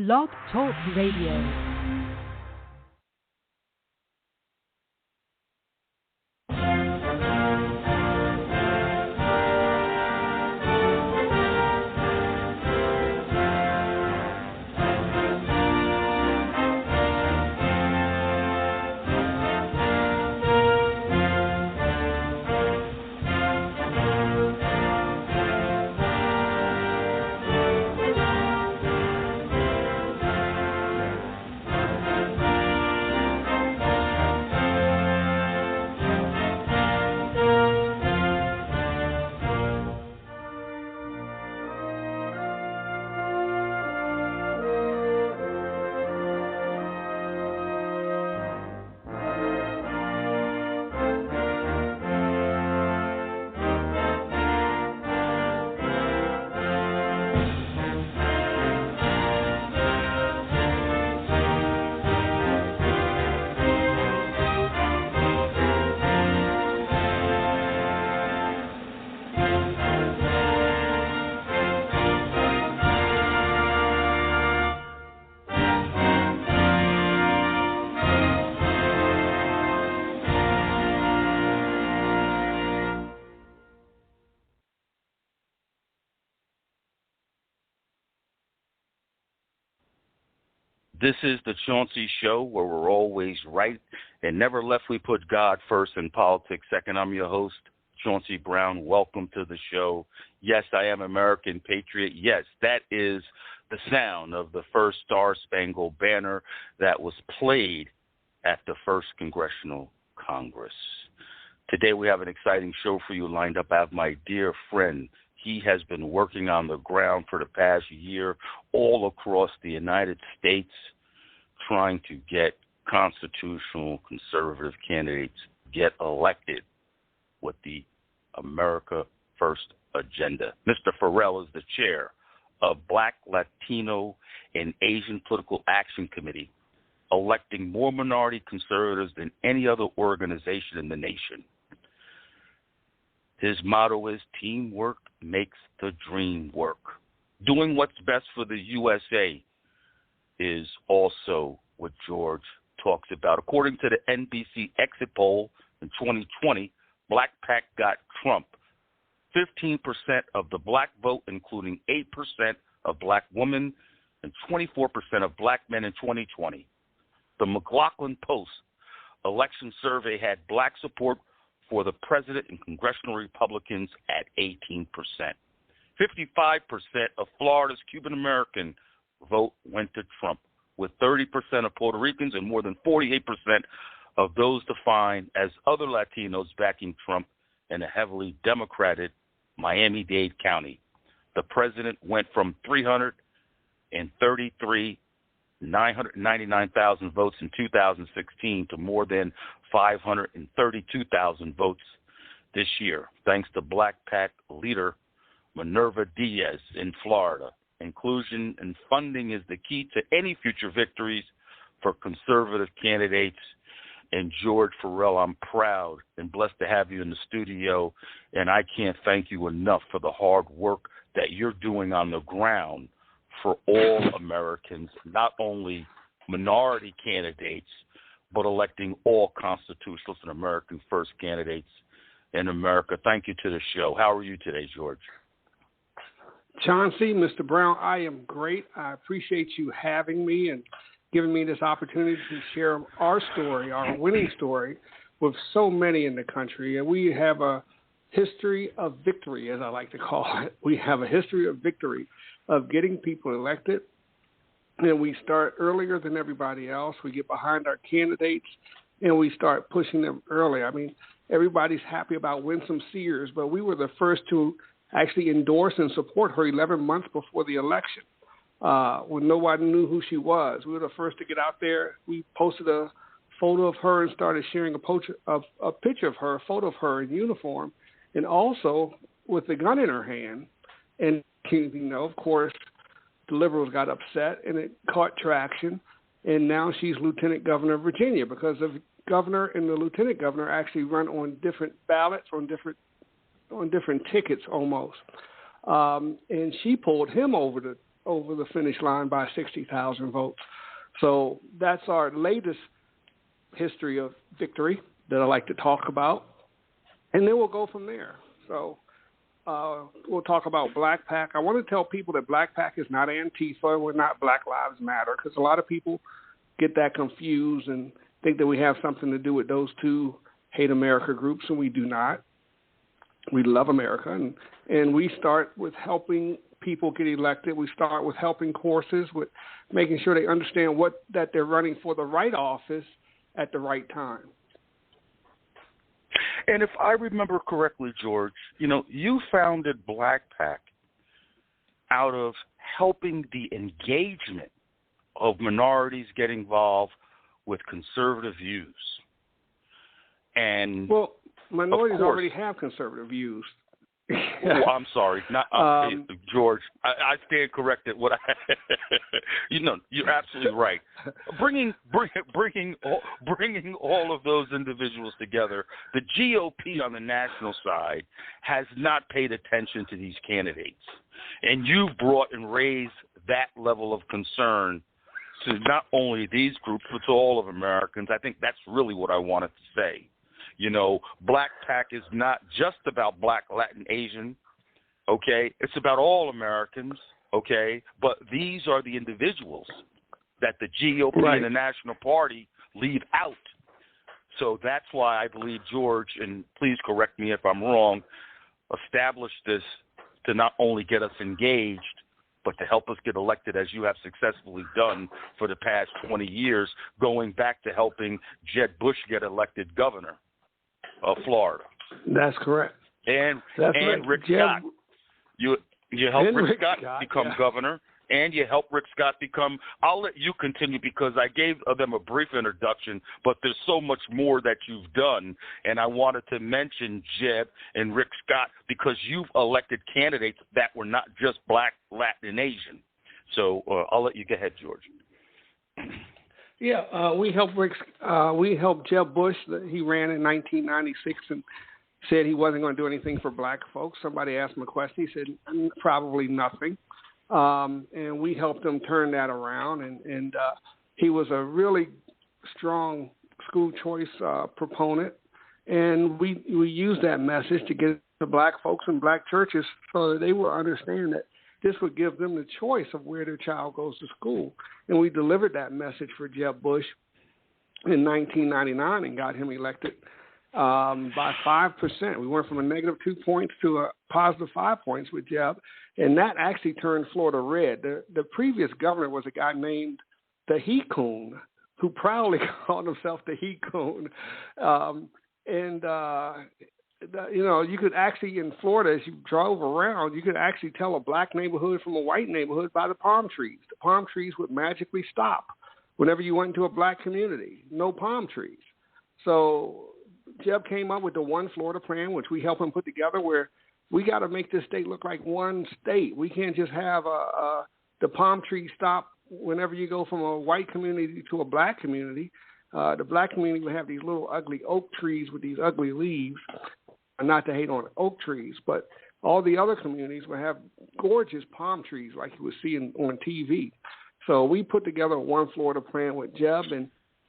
Blog Talk Radio. This is the Chauncey Show, where we're always right and never left. We put God first and politics second. I'm your host, Chauncey Brown. Welcome to the show. Yes, I am American patriot. Yes, that is the sound of the first Star-Spangled Banner that was played at the first Congressional Congress. Today we have an exciting show for you lined up. I have my dear friend. He has been working on the ground for the past year all across the United States trying to get constitutional conservative candidates get elected with the America First agenda. Mr. Farrell is the chair of Black, Latino, and Asian Political Action Committee, electing more minority conservatives than any other organization in the nation. His motto is teamwork makes the dream work. Doing what's best for the USA is also what George talks about. According to the NBC exit poll in 2020, BlakPac got Trump. 15% of the black vote, including 8% of black women and 24% of black men in 2020. The McLaughlin Post election survey had black support for the president and congressional Republicans at 18%. 55% of Florida's Cuban-American vote went to Trump, with 30% of Puerto Ricans and more than 48% of those defined as other Latinos backing Trump in a heavily Democratic Miami-Dade County. The president went from 999,000 votes in 2016 to more than 532,000 votes this year, thanks to BlakPac Leader Minerva Díaz in Florida. Inclusion and funding is the key to any future victories for conservative candidates. And George Farrell, I'm proud and blessed to have you in the studio, and I can't thank you enough for the hard work that you're doing on the ground for all Americans, not only minority candidates, but electing all constitutionalists and American first candidates in America. Thank you to the show. How are you today, George? Chauncey, Mr. Brown, I am great. I appreciate you having me and giving me this opportunity to share our story, our winning story, with so many in the country. And we have a history of victory, as I like to call it. We have a history of victory, of getting people elected. And we start earlier than everybody else. We get behind our candidates, and we start pushing them early. I mean, everybody's happy about Winsome Sears, but we were the first to actually endorse and support her 11 months before the election, when nobody knew who she was. We were the first to get out there. We posted a photo of her and started sharing a picture of her, a photo of her in uniform, and also with the gun in her hand. And, you know, of course, the liberals got upset, and it caught traction. And now she's lieutenant governor of Virginia, because the governor and the lieutenant governor actually run on different ballots, on different tickets almost. And she pulled him over over the finish line by 60,000 votes. So that's our latest history of victory that I like to talk about. And then we'll go from there. So we'll talk about BlakPac. I want to tell people that BlakPac is not Antifa. We're not Black Lives Matter, because a lot of people get that confused and think that we have something to do with those two hate America groups, and we do not. We love America, and we start with helping people get elected. We start with helping courses, with making sure they understand that they're running for the right office at the right time. And if I remember correctly, George, you founded BlakPac out of helping the engagement of minorities get involved with conservative views. And well, minorities already have conservative views. Oh, I'm sorry, not George. I stand corrected. You're absolutely right. Bringing all of those individuals together, the GOP on the national side has not paid attention to these candidates, and you brought and raised that level of concern to not only these groups but to all of Americans. I think that's really what I wanted to say. BlakPac is not just about Black, Latin, Asian, okay? It's about all Americans, okay? But these are the individuals that the GOP and the National Party leave out. So that's why I believe George, and please correct me if I'm wrong, established this to not only get us engaged, but to help us get elected, as you have successfully done for the past 20 years, going back to helping Jeb Bush get elected governor of Florida. That's correct. And Rick Scott. You helped Rick Scott become governor, and you helped Rick Scott become – I'll let you continue because I gave them a brief introduction, but there's so much more that you've done, and I wanted to mention Jeb and Rick Scott because you've elected candidates that were not just Black, Latin, and Asian. So I'll let you go ahead, George. Yeah, we helped Jeb Bush. He ran in 1996 and said he wasn't going to do anything for black folks. Somebody asked him a question. He said probably nothing, and we helped him turn that around. And he was a really strong school choice proponent, and we used that message to get to black folks and black churches so that they will understand that this would give them the choice of where their child goes to school. And we delivered that message for Jeb Bush in 1999 and got him elected by 5%. We went from a negative 2 points to a positive 5 points with Jeb, and that actually turned Florida red. The previous governor was a guy named the He Coon, who proudly called himself the He Coon. You could actually, in Florida, as you drove around, you could actually tell a black neighborhood from a white neighborhood by the palm trees. The palm trees would magically stop whenever you went into a black community. No palm trees. So Jeb came up with the One Florida plan, which we helped him put together, where we got to make this state look like one state. We can't just have the palm tree stop whenever you go from a white community to a black community. The black community would have these little ugly oak trees with these ugly leaves. Not to hate on oak trees, but all the other communities will have gorgeous palm trees like you would see on TV. So we put together a One Florida plan with Jeb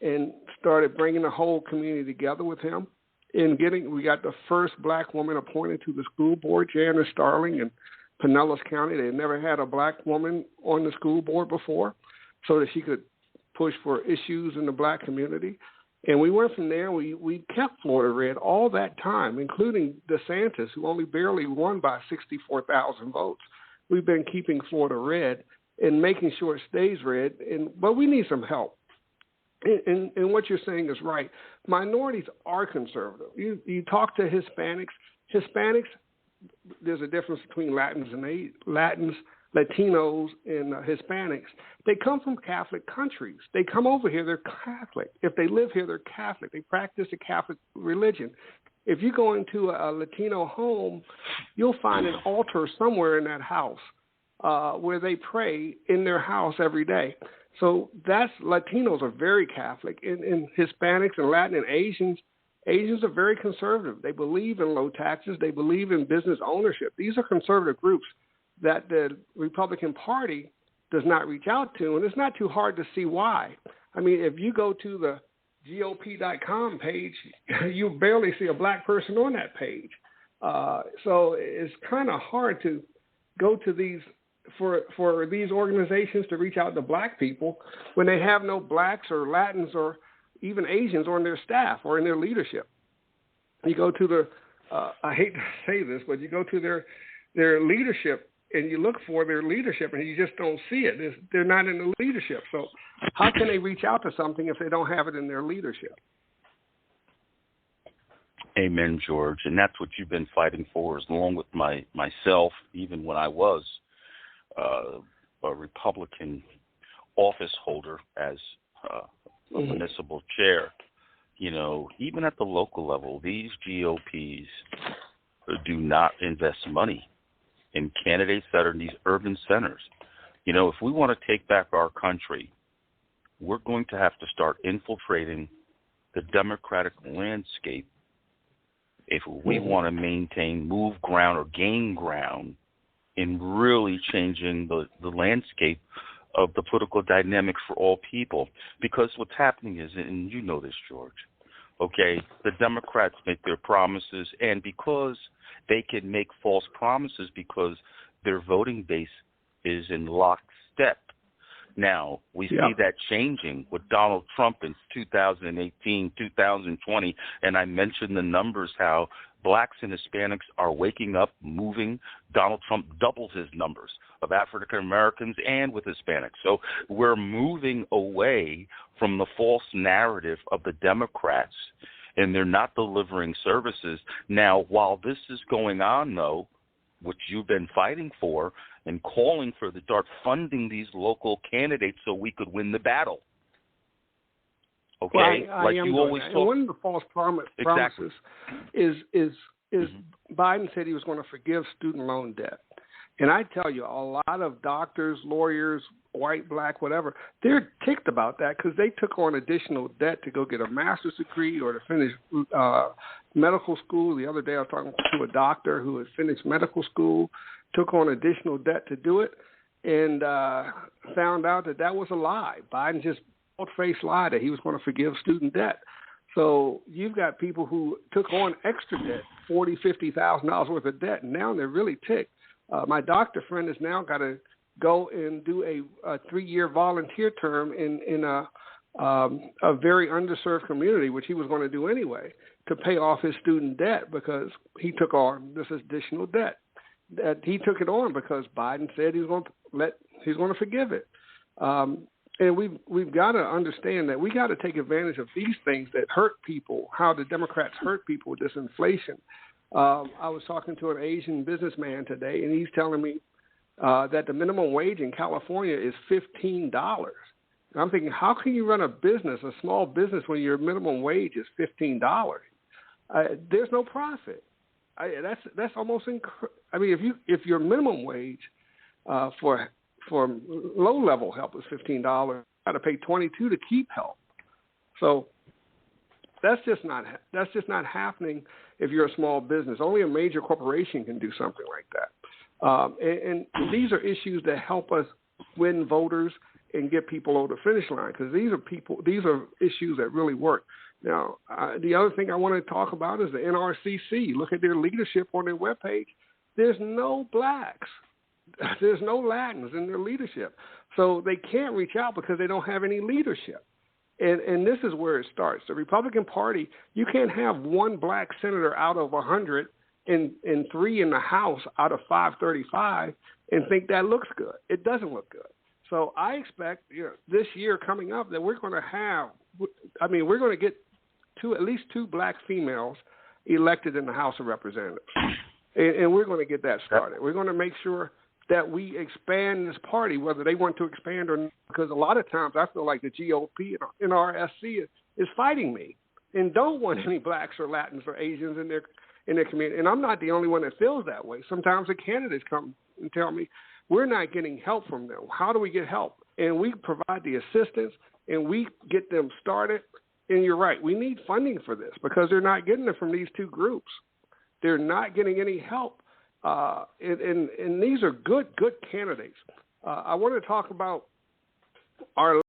and started bringing the whole community together with him. We got the first black woman appointed to the school board, Janice Starling, in Pinellas County. They had never had a black woman on the school board before, so that she could push for issues in the black community. And we went from there. We kept Florida red all that time, including DeSantis, who only barely won by 64,000 votes. We've been keeping Florida red and making sure it stays red. But we need some help. And what you're saying is right. Minorities are conservative. You talk to Hispanics. Hispanics, there's a difference between Latins, Latinos, and Hispanics. They come from Catholic countries. They come over here, they're Catholic. If they live here, they're Catholic. They practice the Catholic religion. If you go into a Latino home, you'll find an altar somewhere in that house where they pray in their house every day. So Latinos are very Catholic. And Hispanics and Latin and Asians are very conservative. They believe in low taxes. They believe in business ownership. These are conservative groups that the Republican Party does not reach out to, and it's not too hard to see why. I mean, if you go to the GOP.com page, you barely see a black person on that page. So it's kind of hard to go to these for these organizations to reach out to black people when they have no blacks or Latins or even Asians on their staff or in their leadership. You go to the I hate to say this, but you go to their leadership and you look for their leadership and you just don't see it. They're not in the leadership. So how can they reach out to something if they don't have it in their leadership? Amen, George. And that's what you've been fighting for, is along with myself, even when I was a Republican office holder as a municipal chair. You know, even at the local level, these GOPs do not invest money in candidates that are in these urban centers. You know, if we want to take back our country, we're going to have to start infiltrating the Democratic landscape if we want to maintain, move ground, or gain ground in really changing the landscape of the political dynamics for all people. Because what's happening is, and you know this, George, okay, the Democrats make their promises, and because they can make false promises because their voting base is in lockstep. Now, we see that changing with Donald Trump in 2018, 2020, and I mentioned the numbers, how blacks and Hispanics are waking up, moving. Donald Trump doubles his numbers of African Americans and with Hispanics. So we're moving away from the false narrative of the Democrats, and they're not delivering services. Now, while this is going on, though, which you've been fighting for and calling for, to start funding these local candidates so we could win the battle. Okay, well, like you always talk. One of the false promises is Biden said he was going to forgive student loan debt. And I tell you, a lot of doctors, lawyers, white, black, whatever, they're ticked about that because they took on additional debt to go get a master's degree or to finish medical school. The other day I was talking to a doctor who had finished medical school, took on additional debt to do it, and found out that was a lie. Biden just bold-faced lied that he was going to forgive student debt. So you've got people who took on extra debt, $40,000, $50,000 worth of debt, and now they're really ticked. My doctor friend has now got to go and do a 3-year volunteer term in a very underserved community, which he was going to do anyway, to pay off his student debt because he took on this additional debt. That he took it on because Biden said he's going to forgive it. And we've got to understand that we got to take advantage of these things that hurt people, how the Democrats hurt people with this inflation. I was talking to an Asian businessman today, and he's telling me that the minimum wage in California is $15. And I'm thinking, how can you run a small business, when your minimum wage is $15? There's no profit. That's almost I mean, if your minimum wage for low-level help is $15, you got to pay $22 to keep help. So that's just not happening if you're a small business. Only a major corporation can do something like that. And these are issues that help us win voters and get people over the finish line, because these are issues that really work. Now, the other thing I want to talk about is the NRCC. Look at their leadership on their webpage. There's no blacks. There's no Latins in their leadership. So they can't reach out because they don't have any leadership. And this is where it starts. The Republican Party, you can't have one black senator out of 100 and 3 in the House out of 535 and think that looks good. It doesn't look good. So I expect this year coming up that we're going to get at least 2 black females elected in the House of Representatives. And we're going to get that started. We're going to make sure that we expand this party, whether they want to expand or not, because a lot of times I feel like the GOP and NRSC is fighting me and don't want any blacks or Latins or Asians in their community. And I'm not the only one that feels that way. Sometimes the candidates come and tell me, we're not getting help from them. How do we get help? And we provide the assistance and we get them started. And you're right, we need funding for this because they're not getting it from these 2 groups. They're not getting any help. And these are good candidates. I want to talk about our